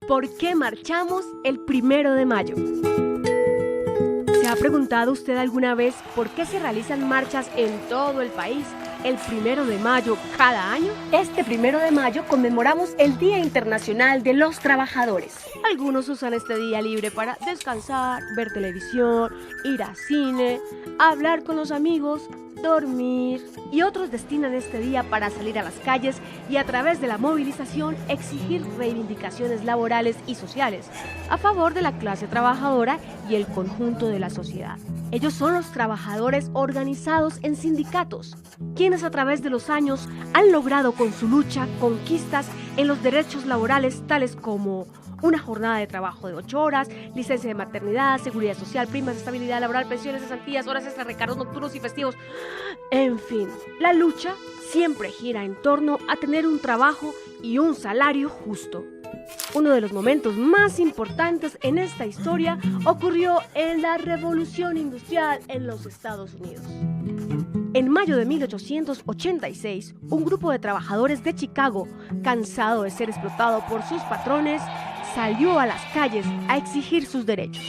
¿Por qué marchamos el 1 de mayo? ¿Se ha preguntado usted alguna vez por qué se realizan marchas en todo el país el 1 de mayo cada año? Este 1 de mayo conmemoramos el Día Internacional de los Trabajadores. Algunos usan este día libre para descansar, ver televisión, ir al cine, hablar con los amigos, dormir, y otros destinan este día para salir a las calles y a través de la movilización exigir reivindicaciones laborales y sociales a favor de la clase trabajadora y el conjunto de la sociedad. Ellos son los trabajadores organizados en sindicatos, quienes a través de los años han logrado con su lucha conquistas en los derechos laborales tales como una jornada de trabajo de 8 horas, licencia de maternidad, seguridad social, primas de estabilidad laboral, pensiones, cesantías, horas extras, recargos nocturnos y festivos. En fin, la lucha siempre gira en torno a tener un trabajo y un salario justo. Uno de los momentos más importantes en esta historia ocurrió en la Revolución Industrial en los Estados Unidos. En mayo de 1886, un grupo de trabajadores de Chicago, cansado de ser explotado por sus patrones, salió a las calles a exigir sus derechos.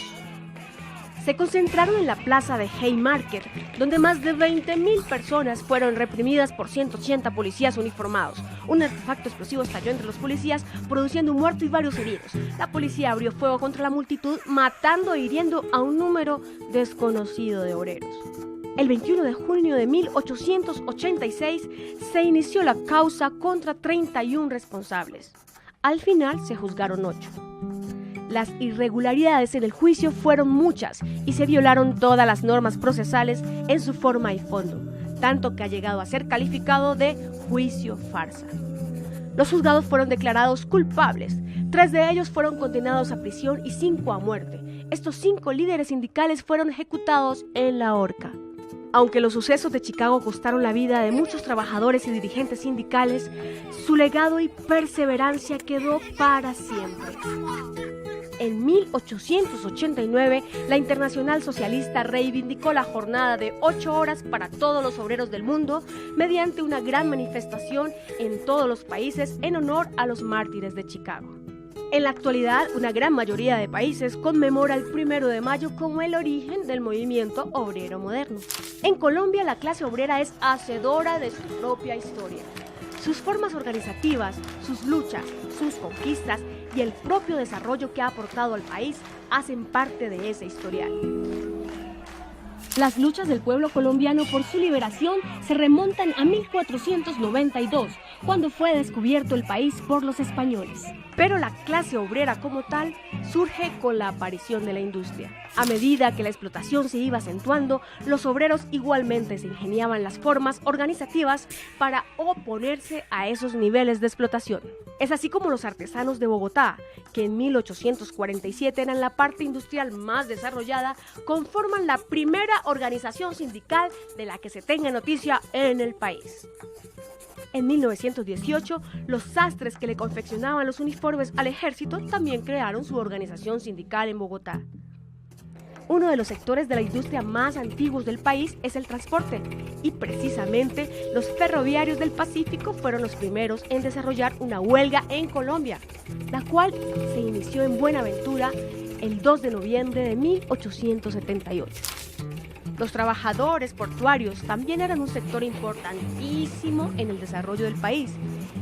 Se concentraron en la plaza de Haymarket, donde más de 20,000 personas fueron reprimidas por 180 policías uniformados. Un artefacto explosivo estalló entre los policías, produciendo un muerto y varios heridos. La policía abrió fuego contra la multitud, matando e hiriendo a un número desconocido de obreros. El 21 de junio de 1886 se inició la causa contra 31 responsables. Al final se juzgaron 8. Las irregularidades en el juicio fueron muchas y se violaron todas las normas procesales en su forma y fondo, tanto que ha llegado a ser calificado de juicio farsa. Los juzgados fueron declarados culpables. 3 de ellos fueron condenados a prisión y 5 a muerte. Estos 5 líderes sindicales fueron ejecutados en la horca. Aunque los sucesos de Chicago costaron la vida de muchos trabajadores y dirigentes sindicales, su legado y perseverancia quedó para siempre. En 1889, la Internacional Socialista reivindicó la jornada de 8 horas para todos los obreros del mundo mediante una gran manifestación en todos los países en honor a los mártires de Chicago. En la actualidad, una gran mayoría de países conmemora el 1 de mayo como el origen del movimiento obrero moderno. En Colombia, la clase obrera es hacedora de su propia historia. Sus formas organizativas, sus luchas, sus conquistas y el propio desarrollo que ha aportado al país hacen parte de ese historial. Las luchas del pueblo colombiano por su liberación se remontan a 1492, cuando fue descubierto el país por los españoles. Pero la clase obrera como tal surge con la aparición de la industria. A medida que la explotación se iba acentuando, los obreros igualmente se ingeniaban las formas organizativas para oponerse a esos niveles de explotación. Es así como los artesanos de Bogotá, que en 1847 eran la parte industrial más desarrollada, conforman la primera organización sindical de la que se tenga noticia en el país. En 1918, los sastres que le confeccionaban los uniformes al ejército también crearon su organización sindical en Bogotá. Uno de los sectores de la industria más antiguos del país es el transporte, y precisamente los ferroviarios del Pacífico fueron los primeros en desarrollar una huelga en Colombia, la cual se inició en Buenaventura el 2 de noviembre de 1878. Los trabajadores portuarios también eran un sector importantísimo en el desarrollo del país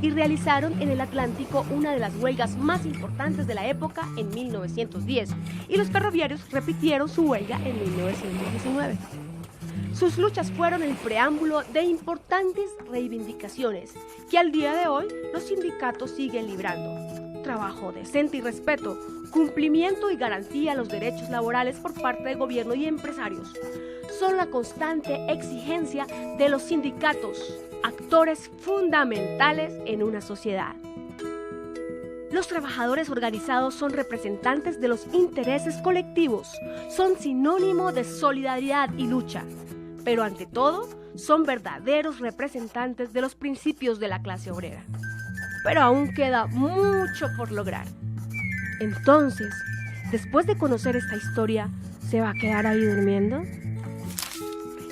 y realizaron en el Atlántico una de las huelgas más importantes de la época en 1910, y los ferroviarios repitieron su huelga en 1919. Sus luchas fueron el preámbulo de importantes reivindicaciones que al día de hoy los sindicatos siguen librando. Trabajo decente y respeto, cumplimiento y garantía a los derechos laborales por parte del gobierno y empresarios son la constante exigencia de los sindicatos, actores fundamentales en una sociedad. Los trabajadores organizados son representantes de los intereses colectivos, son sinónimo de solidaridad y lucha, pero ante todo son verdaderos representantes de los principios de la clase obrera. Pero aún queda mucho por lograr. Entonces, después de conocer esta historia, ¿se va a quedar ahí durmiendo?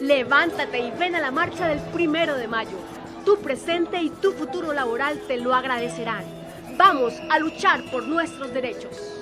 Levántate y ven a la marcha del 1 de mayo. Tu presente y tu futuro laboral te lo agradecerán. Vamos a luchar por nuestros derechos.